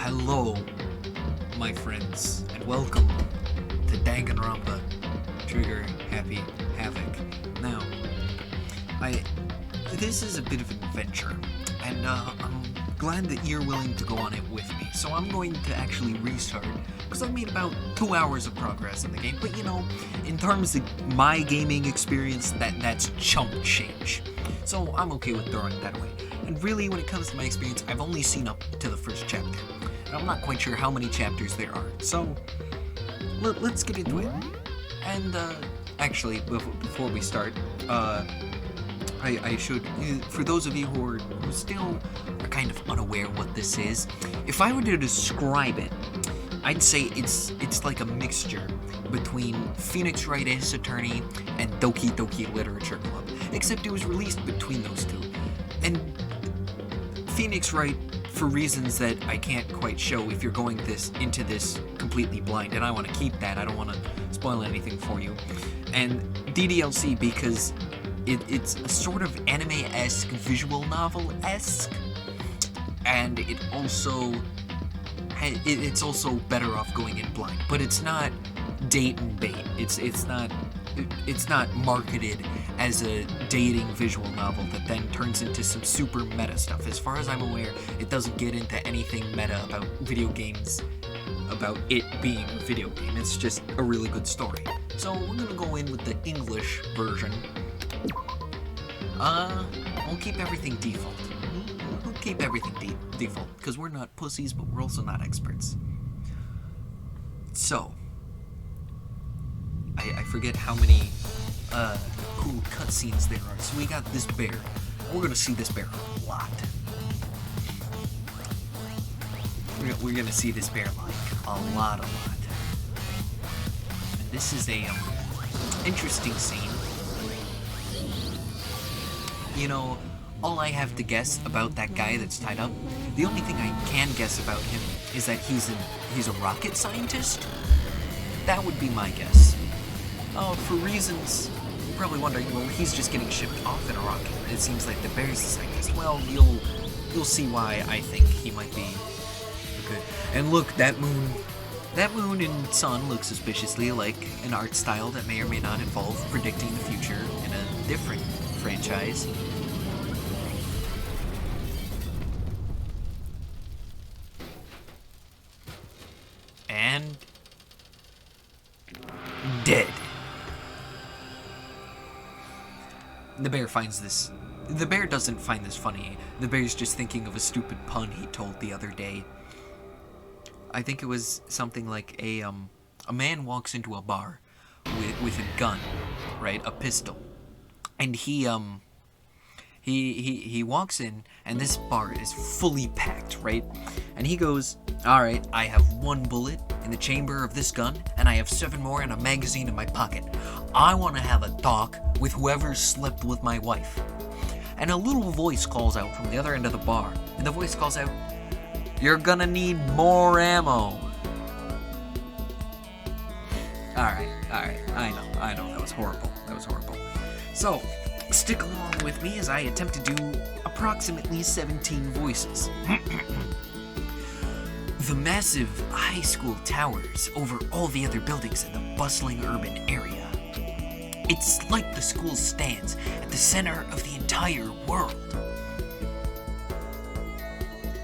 Hello, my friends, and welcome to Danganronpa, Trigger Happy Havoc. Now, this is a bit of an adventure, and I'm glad that you're willing to go on it with me. So I'm going to actually restart, because I've made about 2 hours of progress in the game, but in terms of my gaming experience, that's chump change. So I'm okay with throwing that away. And really, when it comes to my experience, I've only seen up to the first chapter. And I'm not quite sure how many chapters there are. So, let's get into it. And, actually, before we start, I should, for those of you who still are kind of unaware what this is, if I were to describe it, I'd say it's like a mixture between Phoenix Wright Ace Attorney and Doki Doki Literature Club, except it was released between those two. And Phoenix Wright, for reasons that I can't quite show if you're going into this completely blind, and I want to keep that, I don't want to spoil anything for you, and DDLC because it's a sort of anime-esque, visual novel-esque, and it's also better off going in blind, but it's not date and bait. It's not marketed as a dating visual novel that then turns into some super meta stuff. As far as I'm aware, it doesn't get into anything meta about video games, about it being a video game. It's just a really good story. So we're gonna go in with the English version. We'll keep everything default. We'll keep everything default, because we're not pussies, but we're also not experts. So, I forget how many cool cutscenes there are. So we got this bear. We're gonna see this bear a lot. We're gonna see this bear like a lot. And this is a interesting scene. All I have to guess about that guy that's tied up, the only thing I can guess about him is that he's a rocket scientist. That would be my guess. For reasons, you're probably wondering, well, he's just getting shipped off in a rocket. It seems like the bear's the scientist. Well, you'll see why I think he might be good. And look, that moon and sun look suspiciously like an art style that may or may not involve predicting the future in a different franchise. And dead. The bear doesn't find this funny. The bear's just thinking of a stupid pun he told the other day. I think it was something like a man walks into a bar with a gun, right? A pistol. And he walks in, and this bar is fully packed, right? And he goes, all right, I have 1 bullet in the chamber of this gun, and I have 7 more in a magazine in my pocket. I want to have a talk with whoever slept with my wife. And a little voice calls out from the other end of the bar, and the voice calls out, you're gonna need more ammo. Alright, I know, that was horrible. So, stick along with me as I attempt to do approximately 17 voices. The massive high school towers over all the other buildings in the bustling urban area. It's like the school stands at the center of the entire world.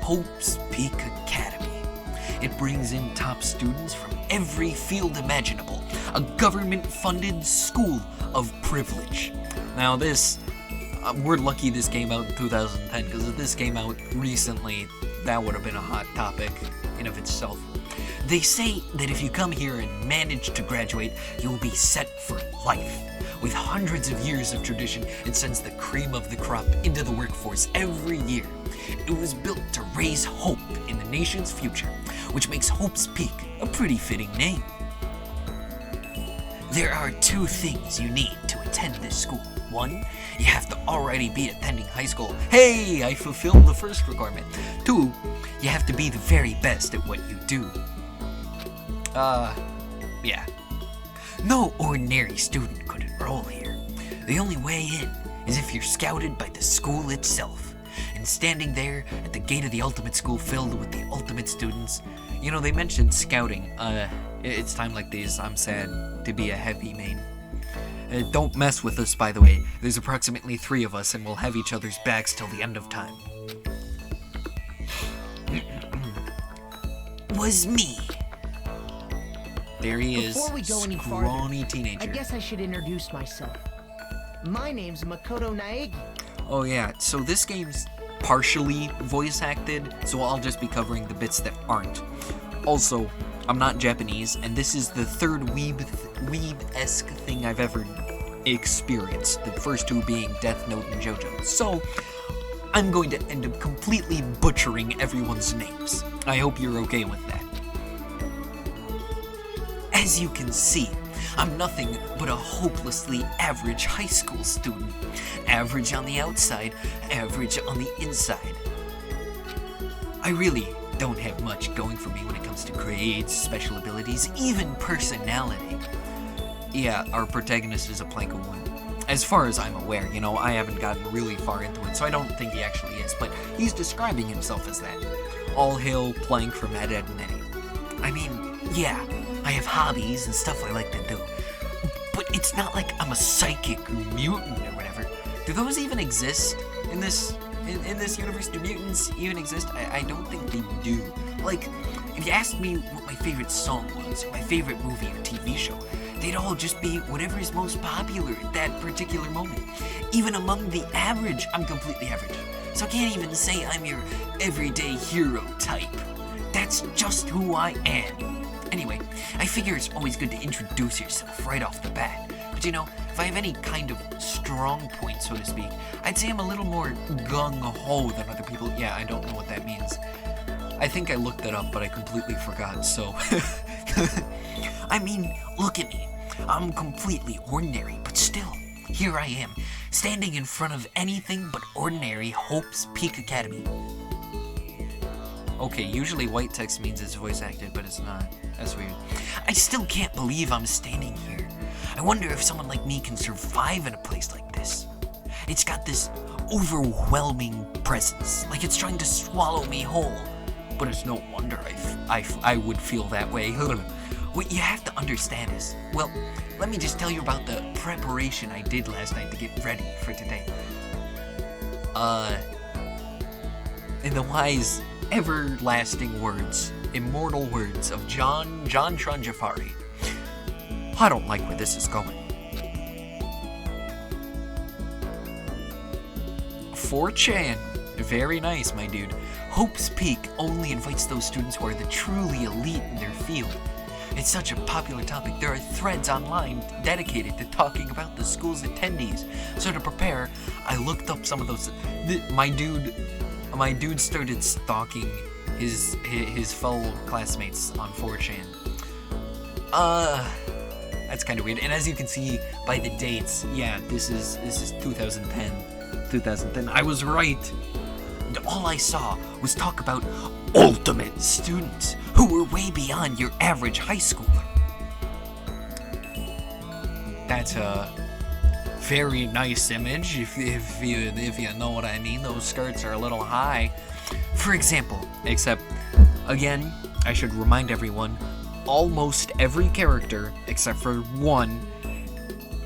Hope's Peak Academy. It brings in top students from every field imaginable. A government-funded school of privilege. Now this, we're lucky this came out in 2010, because if this came out recently, that would have been a hot topic in of itself. They say that if you come here and manage to graduate, you'll be set for life. With hundreds of years of tradition, it sends the cream of the crop into the workforce every year. It was built to raise hope in the nation's future, which makes Hope's Peak a pretty fitting name. There are 2 things you need to attend this school. 1, you have to already be attending high school. Hey, I fulfilled the first requirement. 2, you have to be the very best at what you do. Yeah. No ordinary student could enroll here. The only way in is if you're scouted by the school itself. And standing there at the gate of the ultimate school filled with the ultimate students. You know, they mentioned scouting. It's time like these, I'm sad to be a heavy main. Don't mess with us, by the way. There's approximately 3 of us, and we'll have each other's backs till the end of time. Was me. There he is, Before we go any scrawny farther, teenager. I guess I should introduce myself. My name's Makoto Naegi. Oh yeah, so this game's partially voice acted, so I'll just be covering the bits that aren't. Also, I'm not Japanese, and this is the third weeb-esque thing I've ever experienced, the first 2 being Death Note and JoJo. So, I'm going to end up completely butchering everyone's names. I hope you're okay with that. As you can see, I'm nothing but a hopelessly average high school student. Average on the outside, average on the inside. I really don't have much going for me when it comes to grades, special abilities, even personality. Yeah, our protagonist is a plank of wood. As far as I'm aware, you know, I haven't gotten really far into it, so I don't think he actually is, but he's describing himself as that. All hail Plank from Ed, Edd n Eddy. I mean, yeah, I have hobbies and stuff I like to do, but it's not like I'm a psychic mutant or whatever. Do those even exist in this universe? Do mutants even exist? I don't think they do. Like, if you asked me what my favorite song was, or my favorite movie or TV show, they'd all just be whatever is most popular at that particular moment. Even among the average, I'm completely average. So I can't even say I'm your everyday hero type. That's just who I am. Anyway, I figure it's always good to introduce yourself right off the bat. But you know, if I have any kind of strong point, so to speak, I'd say I'm a little more gung-ho than other people. Yeah, I don't know what that means. I think I looked that up, but I completely forgot, so... I mean, look at me. I'm completely ordinary, but still, here I am, standing in front of anything but ordinary Hope's Peak Academy. Okay, usually white text means it's voice acted, but it's not. That's weird. I still can't believe I'm standing here. I wonder if someone like me can survive in a place like this. It's got this overwhelming presence, like it's trying to swallow me whole. But it's no wonder I would feel that way. What you have to understand is, well, let me just tell you about the preparation I did last night to get ready for today. In the wise, everlasting words, immortal words of John Jafari, I don't like where this is going. 4chan, very nice, my dude. Hope's Peak only invites those students who are the truly elite in their field. It's such a popular topic, there are threads online dedicated to talking about the school's attendees. So to prepare, I looked up some of those. My dude started stalking his fellow classmates on 4chan. That's kind of weird. And as you can see by the dates, yeah, this is 2010. I was right. And all I saw was talk about ultimate students who were way beyond your average high schooler. That's a very nice image, if you know what I mean. Those skirts are a little high. For example, except, again, I should remind everyone, almost every character, except for one,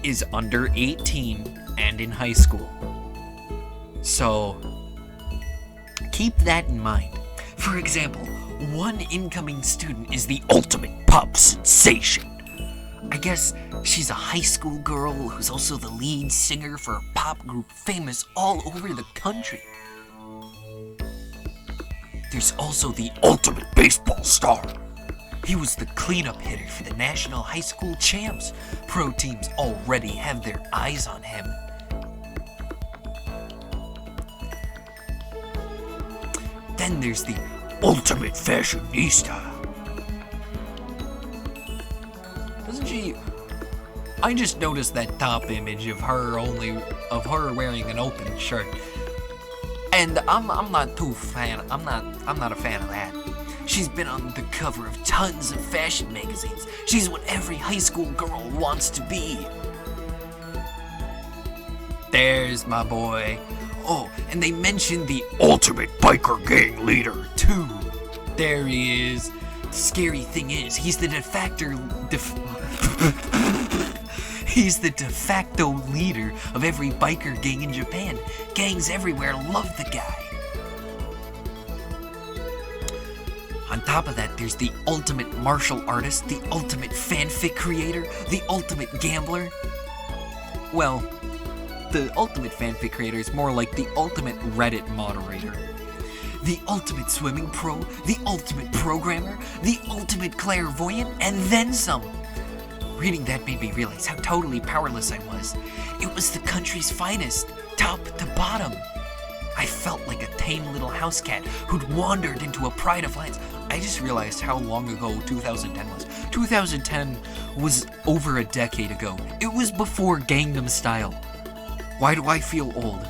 is under 18 and in high school. So, keep that in mind. For example, one incoming student is the ultimate pop sensation. I guess she's a high school girl who's also the lead singer for a pop group famous all over the country. There's also the ultimate baseball star. He was the cleanup hitter for the National High School Champs. Pro teams already have their eyes on him. Then there's the ultimate fashionista. Doesn't she... I just noticed that top image of her wearing an open shirt. And I'm not a fan of that. She's been on the cover of tons of fashion magazines. She's what every high school girl wants to be. There's my boy. Oh, and they mentioned the ultimate biker gang leader, too. There he is. The scary thing is, he's the he's the de facto leader of every biker gang in Japan. Gangs everywhere love the guy. On top of that, there's the ultimate martial artist, the ultimate fanfic creator, the ultimate gambler. Well, the ultimate fanfic creator is more like the ultimate Reddit moderator. The ultimate swimming pro, the ultimate programmer, the ultimate clairvoyant, and then some. Reading that made me realize how totally powerless I was. It was the country's finest, top to bottom. I felt like a tame little house cat who'd wandered into a pride of lands. I just realized how long ago 2010 was. 2010 was over a decade ago. It was before Gangnam Style. Why do I feel old?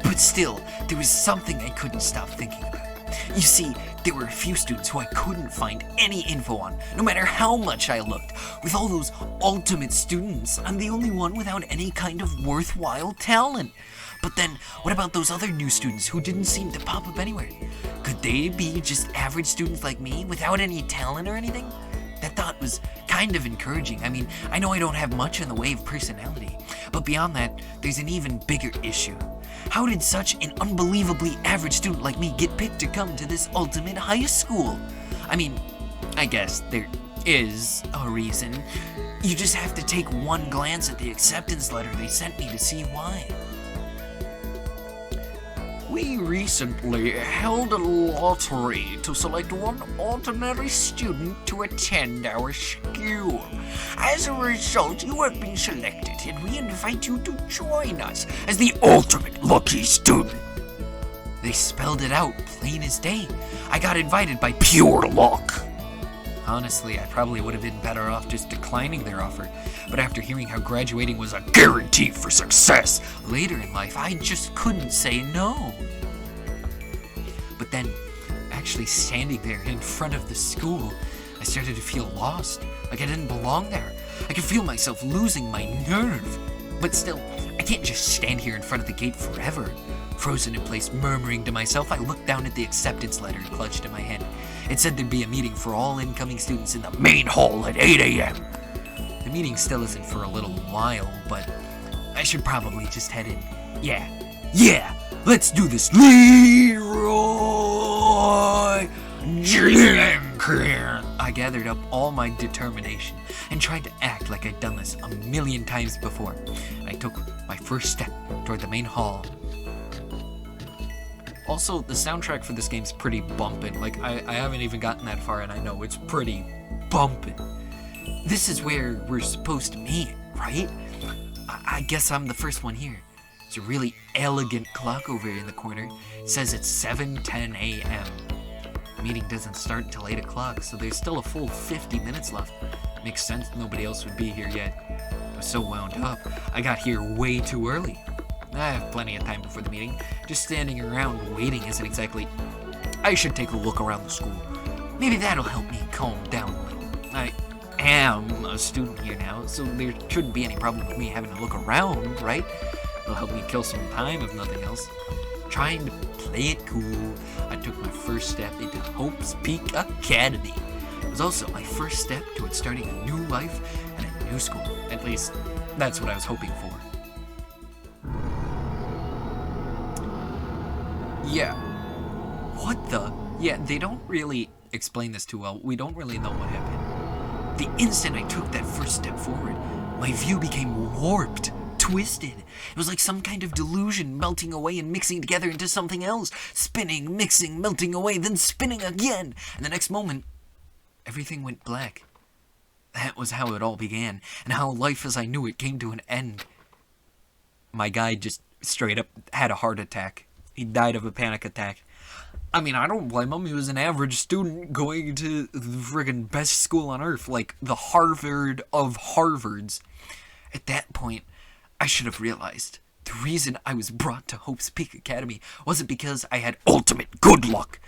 But still, there was something I couldn't stop thinking about. You see, there were a few students who I couldn't find any info on, no matter how much I looked. With all those ultimate students, I'm the only one without any kind of worthwhile talent. But then, what about those other new students who didn't seem to pop up anywhere? Could they be just average students like me, without any talent or anything? That thought was kind of encouraging. I mean, I know I don't have much in the way of personality, but beyond that, there's an even bigger issue. How did such an unbelievably average student like me get picked to come to this ultimate high school? I mean, I guess there is a reason. You just have to take one glance at the acceptance letter they sent me to see why. We recently held a lottery to select one ordinary student to attend our school. As a result, you have been selected, and we invite you to join us as the ultimate lucky student. They spelled it out plain as day. I got invited by pure luck. Honestly, I probably would have been better off just declining their offer, but after hearing how graduating was a guarantee for success later in life, I just couldn't say no. But then, actually standing there in front of the school, I started to feel lost, like I didn't belong there. I could feel myself losing my nerve. But still, I can't just stand here in front of the gate forever. Frozen in place, murmuring to myself, I looked down at the acceptance letter clutched in my hand. It said there'd be a meeting for all incoming students in the main hall at 8 a.m. The meeting still isn't for a little while, but I should probably just head in. Yeah, let's do this. Leroy Jenkins. I gathered up all my determination and tried to act like I'd done this a million times before. I took my first step toward the main hall. Also, the soundtrack for this game's pretty bumpin'. Like, I haven't even gotten that far, and I know it's pretty bumpin'. This is where we're supposed to meet, right? I guess I'm the first one here. There's a really elegant clock over here in the corner. It says it's 7:10 a.m. The meeting doesn't start until 8 o'clock, so there's still a full 50 minutes left. Makes sense nobody else would be here yet. I was so wound up, I got here way too early. I have plenty of time before the meeting. Just standing around waiting isn't exactly... I should take a look around the school. Maybe that'll help me calm down a little. I am a student here now, so there shouldn't be any problem with me having to look around, right? It'll help me kill some time, if nothing else. Trying to play it cool, I took my first step into Hope's Peak Academy. It was also my first step towards starting a new life at a new school. At least, that's what I was hoping for. Yeah. What the? Yeah, they don't really explain this too well. We don't really know what happened. The instant I took that first step forward, my view became warped, twisted. It was like some kind of delusion melting away and mixing together into something else. Spinning, mixing, melting away, then spinning again. And the next moment, everything went black. That was how it all began, and how life as I knew it came to an end. My guy just straight up had a heart attack. He died of a panic attack. I mean, I don't blame him. He was an average student going to the friggin' best school on earth, like the Harvard of Harvards. At that point, I should have realized the reason I was brought to Hope's Peak Academy wasn't because I had ultimate good luck.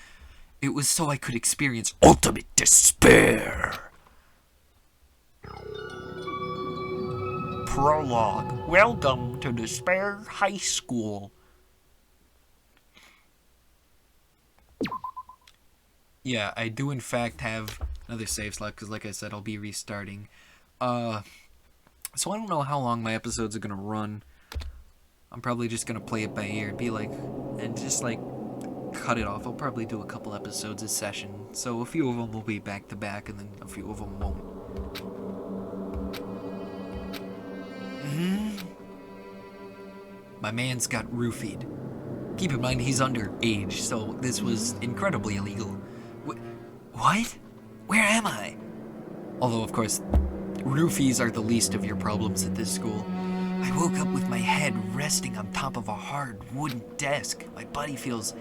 It was so I could experience ultimate despair. Prologue. Welcome to Despair High School. Yeah, I do in fact have another save slot, because like I said, I'll be restarting. So I don't know how long my episodes are gonna run. I'm probably just gonna play it by ear, and just cut it off. I'll probably do a couple episodes a session, so a few of them will be back to back, and then a few of them won't. My man's got roofied. Keep in mind he's underage, so this was incredibly illegal. What? Where am I? Although, of course, roofies are the least of your problems at this school. I woke up with my head resting on top of a hard wooden desk. My body feels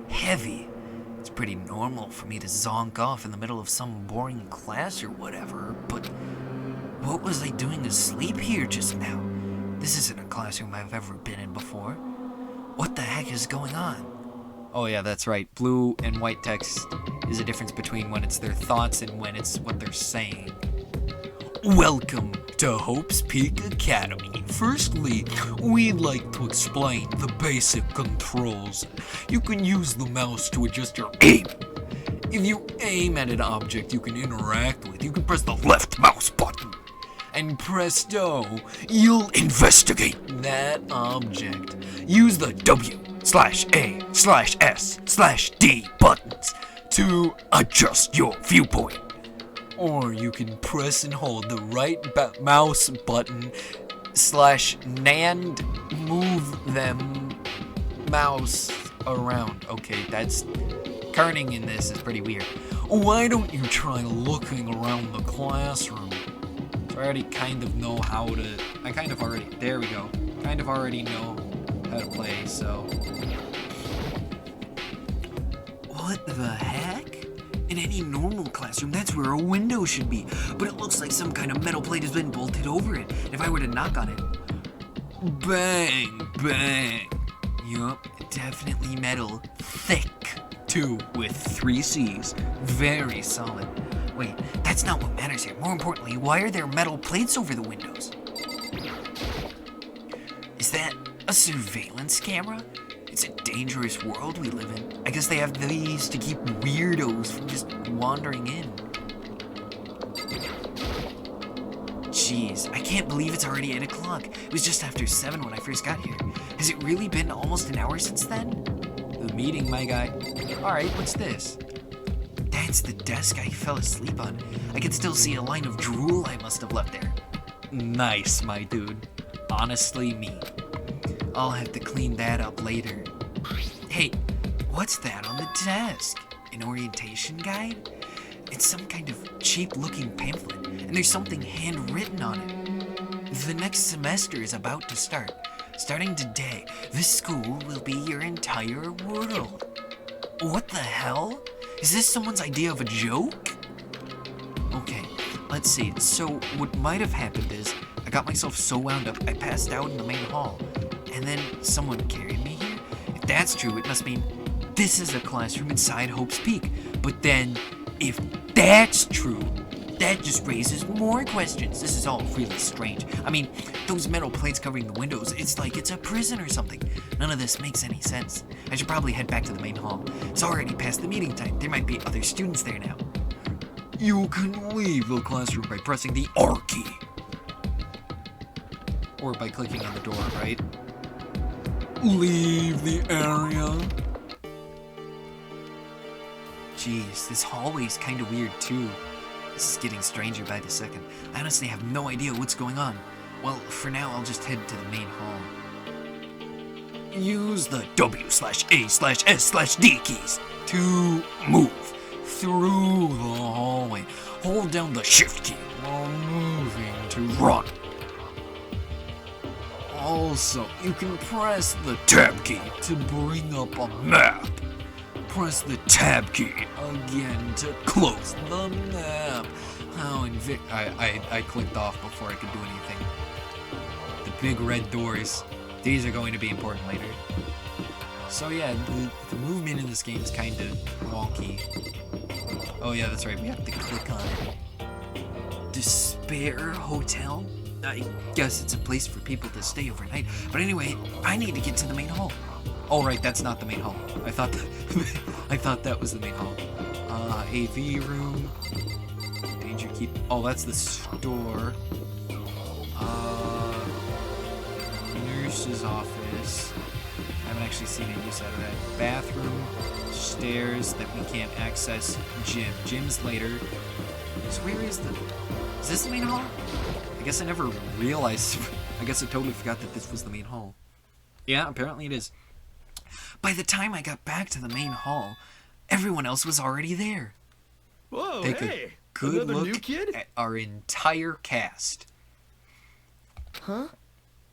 heavy. It's pretty normal for me to zonk off in the middle of some boring class or whatever, but what was I doing asleep here just now? This isn't a classroom I've ever been in before. What the heck is going on? Oh yeah, that's right. Blue and white text is a difference between when it's their thoughts and when it's what they're saying. Welcome to Hope's Peak Academy. Firstly, we'd like to explain the basic controls. You can use the mouse to adjust your aim. If you aim at an object you can interact with, you can press the left mouse button. And presto, you'll investigate that object. Use the W/A/S/D buttons to adjust your viewpoint. Or you can press and hold the right mouse button /NAND move them mouse around. Okay, that's kerning in this is pretty weird. Why don't you try looking around the classroom? So I already kind of know how to, there we go. Kind of already know how to play, so. What the heck? In any normal classroom, that's where a window should be. But it looks like some kind of metal plate has been bolted over it. If I were to knock on it. Bang, bang. Yup, definitely metal. Thick, too, with 3 C's. Very solid. Wait, that's not what matters here. More importantly, why are there metal plates over the windows? Is that a surveillance camera? It's a dangerous world we live in. I guess they have these to keep weirdos from just wandering in. Jeez, I can't believe it's already 8 o'clock. It was just after 7 when I first got here. Has it really been almost an hour since then? The meeting, my guy. Alright, what's this? That's the desk I fell asleep on. I can still see a line of drool I must have left there. Nice, my dude. Honestly, me. I'll have to clean that up later. Hey, what's that on the desk? An orientation guide? It's some kind of cheap-looking pamphlet, and there's something handwritten on it. The next semester is about to start. Starting today, this school will be your entire world. What the hell? Is this someone's idea of a joke? Okay, let's see. So, what might have happened is, I got myself so wound up, I passed out in the main hall. And then someone carried me here? If that's true, it must mean this is a classroom inside Hope's Peak. But then, if that's true, that just raises more questions. This is all really strange. I mean, those metal plates covering the windows, it's like it's a prison or something. None of this makes any sense. I should probably head back to the main hall. It's already past the meeting time. There might be other students there now. You can leave the classroom by pressing the R key. Or by clicking on the door, right? Leave the area. Jeez, this hallway's kinda weird too. This is getting stranger by the second. I honestly have no idea what's going on. Well, for now, I'll just head to the main hall. Use the W/A/S/D keys to move through the hallway. Hold down the Shift key while moving to run. Also, you can press the Tab key to bring up a map. Press the Tab key again to close the map. How I clicked off before I could do anything. The big red doors. These are going to be important later. So yeah, the movement in this game is kind of wonky. Oh yeah, that's right, we have to click on it. Despair Hotel? I guess it's a place for people to stay overnight. But anyway, I need to get to the main hall. Oh, right, that's not the main hall. I thought that was the main hall. AV room. Danger keep. Oh, that's the store. Nurse's office. I haven't actually seen a use out of that. Bathroom. Stairs that we can't access. Gym. Gym's later. So where is this the main hall? I guess I never realized. I guess I totally forgot that this was the main hall. Yeah, apparently it is. By the time I got back to the main hall, everyone else was already there. Whoa, Take hey! a good Another look new kid? at our entire cast. Huh?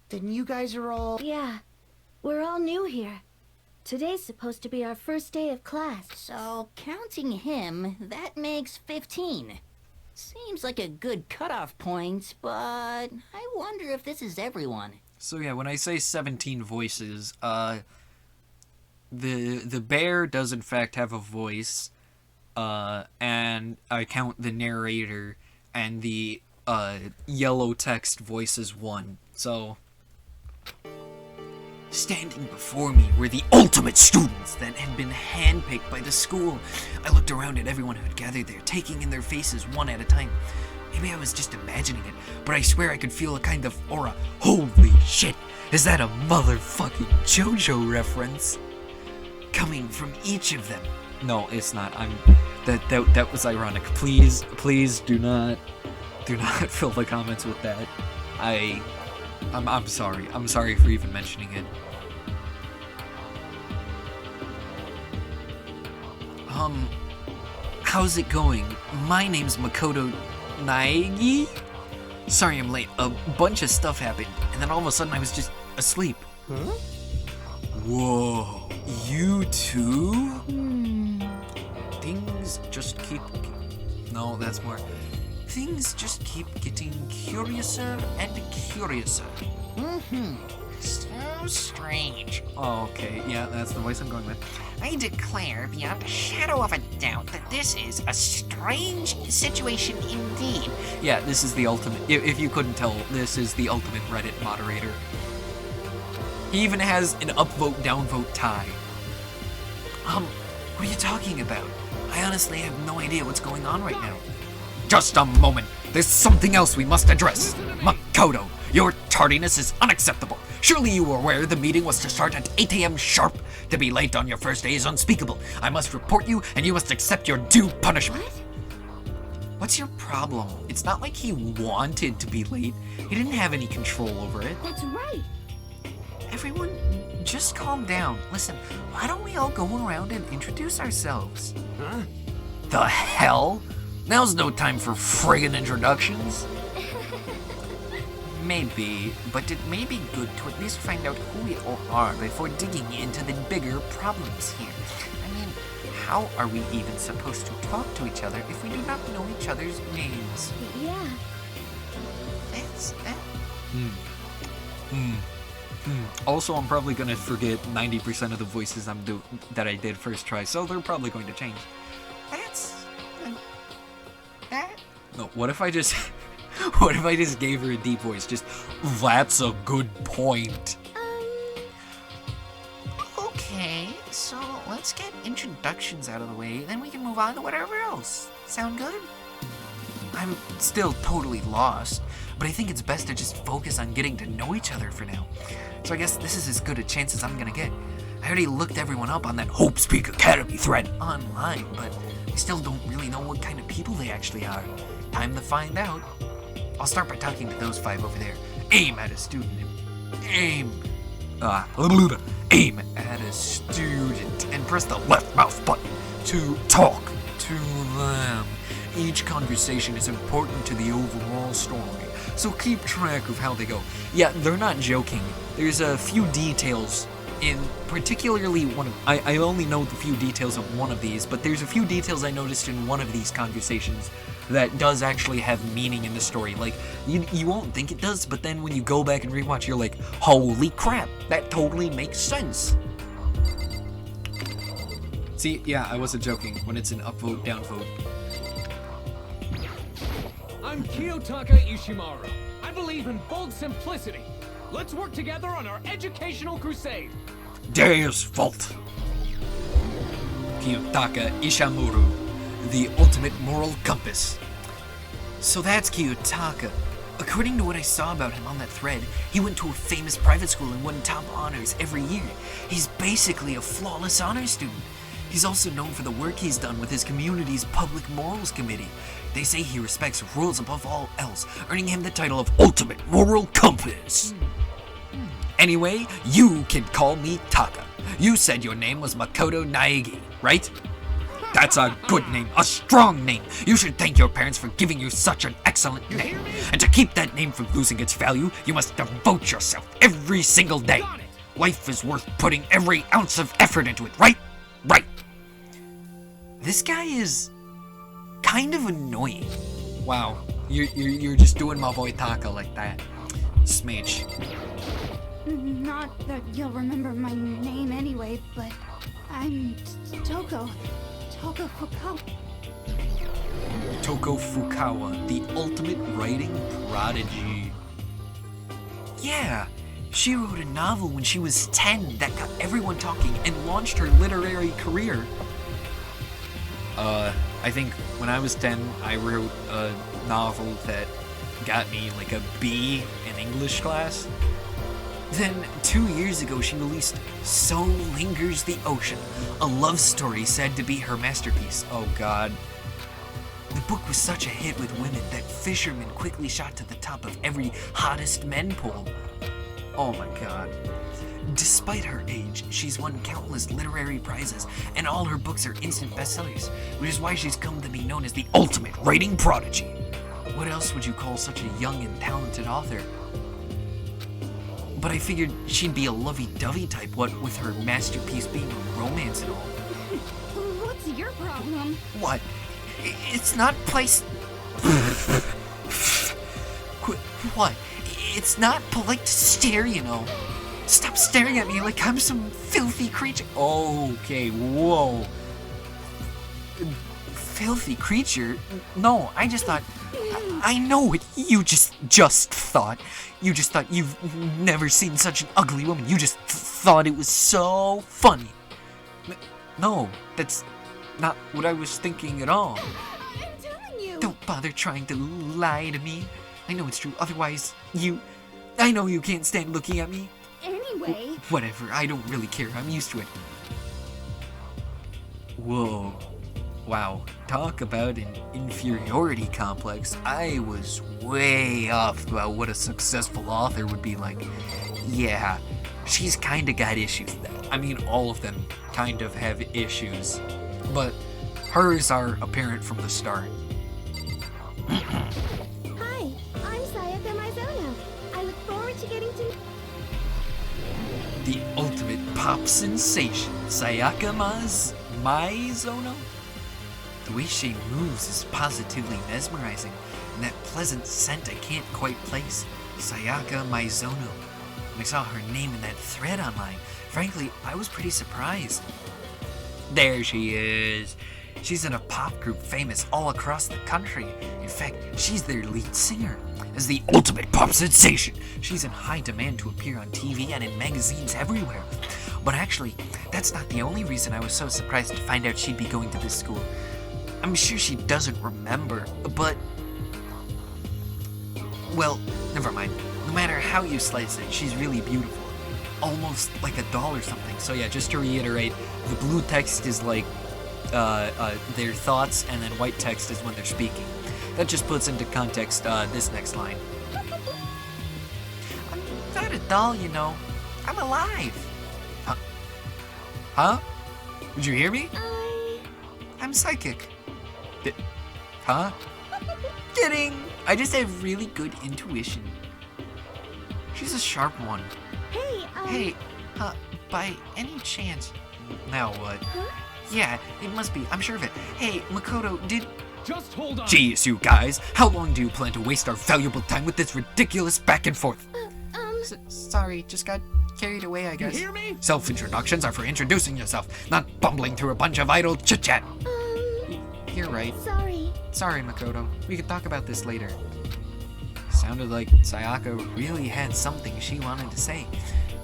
Then you guys are all... Yeah, we're all new here. Today's supposed to be our first day of class. So, counting him, that makes 15. Seems like a good cutoff point, but I wonder if this is everyone. So yeah, when I say 17 voices, the bear does in fact have a voice, and I count the narrator and the yellow text voice as one. So standing before me were the ultimate students that had been handpicked by the school. I looked around at everyone who had gathered there, taking in their faces one at a time. Maybe I was just imagining it, but I swear I could feel a kind of aura. Holy shit! Is that a motherfucking JoJo reference? Coming from each of them. No, it's not. That was ironic. Please do not fill the comments with that. I'm sorry. I'm sorry for even mentioning it. How's it going? My name's Makoto Naegi? Sorry I'm late. A bunch of stuff happened, and then all of a sudden I was just asleep. Huh? Whoa, you too? Things just keep... No, that's more... Things just keep getting curiouser and curiouser. So strange. Oh, okay, yeah, that's the voice I'm going with. I declare beyond a shadow of a doubt that this is a strange situation indeed. Yeah, this is the ultimate... If you couldn't tell, this is the ultimate Reddit moderator. He even has an upvote, downvote tie. What are you talking about? I honestly have no idea what's going on right now. Just a moment. There's something else we must address. Makoto, your tardiness is unacceptable. Surely you were aware the meeting was to start at 8 a.m. sharp. To be late on your first day is unspeakable. I must report you, and you must accept your due punishment. What's your problem? It's not like he wanted to be late. He didn't have any control over it. That's right. Everyone, just calm down. Listen, why don't we all go around and introduce ourselves? Huh? The hell? Now's no time for friggin' introductions. Maybe, but it may be good to at least find out who we all are before digging into the bigger problems here. I mean, how are we even supposed to talk to each other if we do not know each other's names? Yeah. That's that. Also, I'm probably gonna forget 90% of the voices that I did first try, so they're probably going to change. That's that. No, what if I just... What if I just gave her a deep voice? Just, that's a good point. Okay, so let's get introductions out of the way, then we can move on to whatever else. Sound good? I'm still totally lost, but I think it's best to just focus on getting to know each other for now. So I guess this is as good a chance as I'm gonna get. I already looked everyone up on that Hope Speak Academy thread online, but I still don't really know what kind of people they actually are. Time to find out. I'll start by talking to those 5 over there. Aim at a student. Aim at a student and press the left mouse button to talk to them. Each conversation is important to the overall story, so keep track of how they go. Yeah, they're not joking. There's a few details in particularly one of... I only know the few details of one of these, but there's a few details I noticed in one of these conversations that does actually have meaning in the story. Like, you won't think it does, but then when you go back and rewatch, you're like, holy crap, that totally makes sense. See, yeah, I wasn't joking when it's an upvote, downvote. I'm Kiyotaka Ishimaru. I'd believe in bold simplicity. Let's work together on our educational crusade. Darius Fault. Kiyotaka Ishamuru, the ultimate moral compass. So that's Kiyotaka. According to what I saw about him on that thread, he went to a famous private school and won top honors every year. He's basically a flawless honor student. He's also known for the work he's done with his community's Public Morals Committee. They say he respects rules above all else, earning him the title of Ultimate Moral Compass. Anyway, you can call me Taka. You said your name was Makoto Naegi, right? That's a good name, a strong name. You should thank your parents for giving you such an excellent name. And to keep that name from losing its value, you must devote yourself every single day. Life is worth putting every ounce of effort into it, right? Right. This guy is kind of annoying. Wow, you're just doing my boy Taka like that. Smidge. Not that you'll remember my name anyway, but I'm Toko Fukawa. Toko Fukawa, the ultimate writing prodigy. Yeah, she wrote a novel when she was 10 that got everyone talking and launched her literary career. I think when I was 10, I wrote a novel that got me like a B in English class. Then, 2 years ago, she released So Lingers the Ocean, a love story said to be her masterpiece. Oh god. The book was such a hit with women that fishermen quickly shot to the top of every hottest men poll. Oh my god. Despite her age, she's won countless literary prizes, and all her books are instant bestsellers, which is why she's come to be known as the ultimate writing prodigy. What else would you call such a young and talented author? But I figured she'd be a lovey-dovey type, what with her masterpiece being a romance and all. What's your problem? What? It's not place... What? It's not polite to stare, you know. Stop staring at me like I'm some filthy creature. Okay, whoa. Filthy creature? No, I just thought... I know what you just thought. You just thought you've never seen such an ugly woman. You just thought it was so funny. No, that's not what I was thinking at all. I'm telling you. Don't bother trying to lie to me. I know it's true, otherwise I know you can't stand looking at me. Anyway. Whatever, I don't really care. I'm used to it. Whoa. Wow. Talk about an inferiority complex. I was way off about what a successful author would be like. Yeah, she's kinda got issues. I mean, all of them kind of have issues. But hers are apparent from the start. Hi, I'm Sayaka Maizono. I look forward to getting to... The ultimate pop sensation, Sayaka Maizono? The way she moves is positively mesmerizing, and that pleasant scent I can't quite place. Sayaka Maizono. When I saw her name in that thread online, frankly, I was pretty surprised. There she is. She's in a pop group famous all across the country. In fact, she's their lead singer. As the ultimate pop sensation, she's in high demand to appear on TV and in magazines everywhere. But actually, that's not the only reason I was so surprised to find out she'd be going to this school. I'm sure she doesn't remember, but... Well, never mind. No matter how you slice it, she's really beautiful. Almost like a doll or something. So yeah, just to reiterate, the blue text is like their thoughts, and then white text is when they're speaking. That just puts into context this next line. I'm not a doll, you know. I'm alive. Huh? Did you hear me? I'm psychic. Huh? Kidding! I just have really good intuition. She's a sharp one. Hey, By any chance... Now what? Huh? Yeah, it must be. I'm sure of it. Hey, Makoto, Just hold on. Jeez, you guys. How long do you plan to waste our valuable time with this ridiculous back and forth? Sorry, just got carried away, I guess. You hear me? Self-introductions are for introducing yourself, not bumbling through a bunch of idle chit-chat. You're right. sorry. Sorry, Makoto. We could talk about this later. Sounded like Sayaka really had something she wanted to say.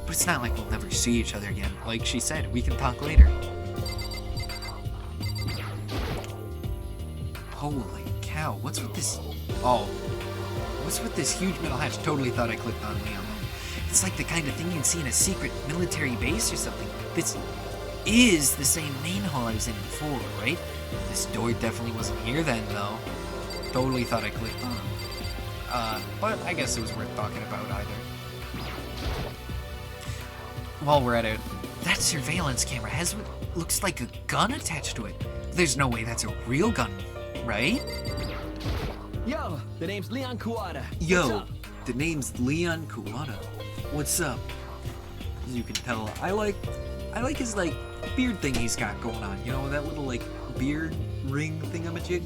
But it's not like we'll never see each other again. Like she said, we can talk later. Holy cow, what's with this? Oh. What's with this huge metal hatch? Totally thought I clicked on Leon. It's like the kind of thing you'd see in a secret military base or something. This is the same main hall I was in before, right? This door definitely wasn't here then, though. Totally thought I clicked on it. But I guess it was worth talking about either. While we're at it, that surveillance camera has what looks like a gun attached to it. There's no way that's a real gun, right? Yo, the name's Leon Kuwata. Yo, What's up? the name's Leon Kuwata. What's up? As you can tell, I like his like beard thing he's got going on. You know, that little like beard ring thingamajig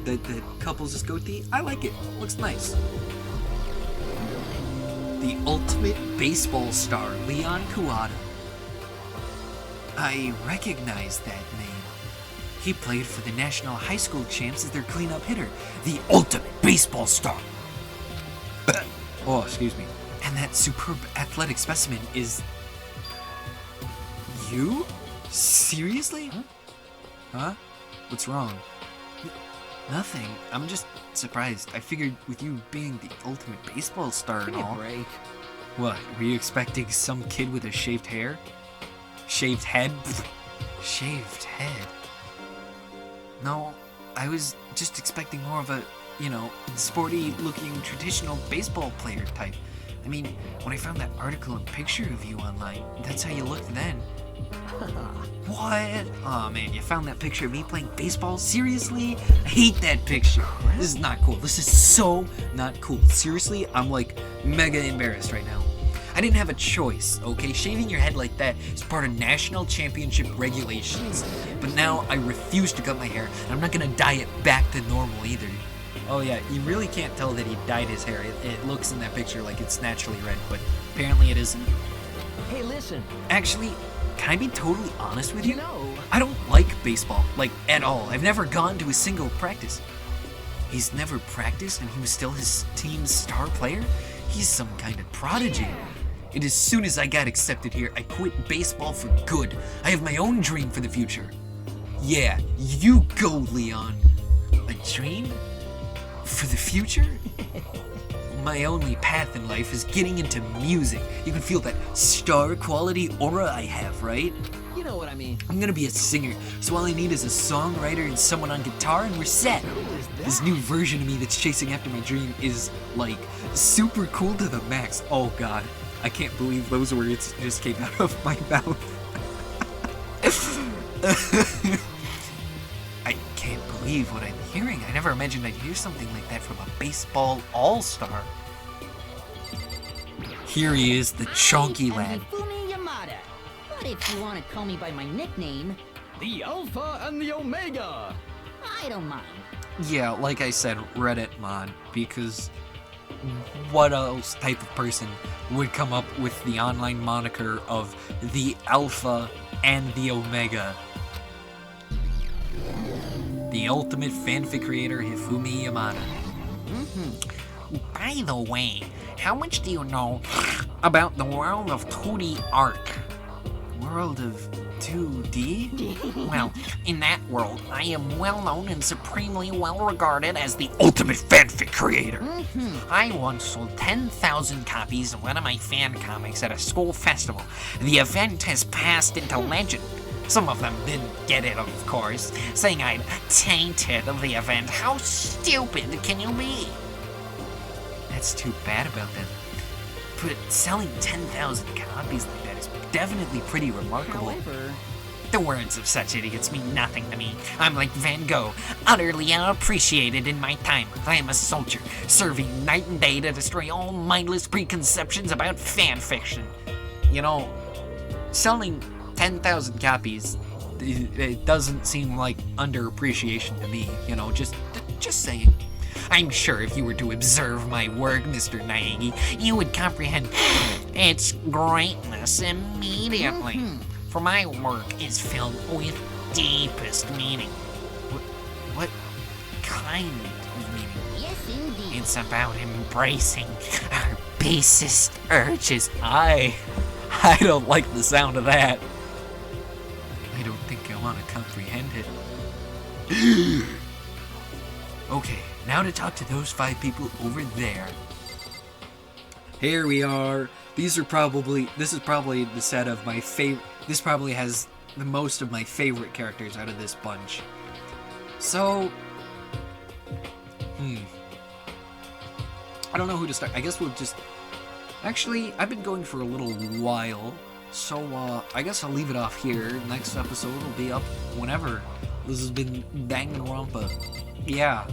that couples his goatee. I like it. Looks nice. The ultimate baseball star, Leon Kuwata. I recognize that name. He played for the National High School Champs as their cleanup hitter. The ultimate baseball star. Oh, excuse me. And that superb athletic specimen is... you? Seriously? Huh? What's wrong? Nothing. I'm just surprised. I figured with you being the ultimate baseball star and Give me a all... break. What, were you expecting some kid with a shaved hair? Shaved head? Shaved head? No, I was just expecting more of a, you know, sporty-looking traditional baseball player type. I mean, when I found that article and picture of you online, that's how you looked then. What? Oh man, you found that picture of me playing baseball? Seriously? I hate that picture. This is not cool. This is so not cool. Seriously, I'm like mega embarrassed right now. I didn't have a choice, okay? Shaving your head like that is part of national championship regulations. But now I refuse to cut my hair, and I'm not gonna dye it back to normal either. Oh yeah, you really can't tell that he dyed his hair. It looks in that picture like it's naturally red, but apparently it isn't. Hey, listen. Actually, can I be totally honest with you? You know, I don't like baseball, like at all. I've never gone to a single practice. He's never practiced and he was still his team's star player? He's some kind of prodigy. And as soon as I got accepted here, I quit baseball for good. I have my own dream for the future. Yeah, you go, Leon. A dream? For the future? My only path in life is getting into music. You can feel that star quality aura I have, right? you know what I mean. I'm gonna be a singer, so all I need is a songwriter and someone on guitar and we're set. Who is that? This new version of me that's chasing after my dream is, like, super cool to the max. Oh god, I can't believe those words just came out of my mouth. I can't believe what I'm hearing. I never imagined I'd hear something like that from a baseball all-star. Here he is, the chunky lad. Hifumi Yamada. But if you want to call me by my nickname, The Alpha and the Omega! I don't mind. Yeah, like I said, Reddit mod, because what else type of person would come up with the online moniker of the Alpha and the Omega? The ultimate fanfic creator, Hifumi Yamada. By the way, how much do you know about the world of 2D art? World of 2D? Well, in that world, I am well known and supremely well regarded as the ultimate fanfic creator. I once sold 10,000 copies of one of my fan comics at a school festival. The event has passed into legend. Some of them didn't get it, of course, saying I'd tainted the event. How stupid can you be? That's too bad about them. But selling 10,000 copies like that is definitely pretty remarkable. However, The words of such idiots mean nothing to me. I'm like Van Gogh, utterly unappreciated in my time. I am a soldier, serving night and day to destroy all mindless preconceptions about fan fiction. You know, selling 10,000 copies, it doesn't seem like underappreciation to me, you know, just saying. I'm sure if you were to observe my work, Mr. Naegi, you would comprehend its greatness immediately. For my work is filled with deepest meaning. What kind of meaning? yes indeed. It's about embracing our basest urges. I don't like the sound of that. I don't think I want to comprehend it. Okay, now to talk to those 5 people over there. Here we are. This is probably the set of my favorite. This probably has the most of my favorite characters out of this bunch. So, I don't know who to start. I guess we'll just. Actually, I've been going for a little while, so I guess I'll leave it off here. Next episode will be up whenever. This has been Danganronpa. Yeah.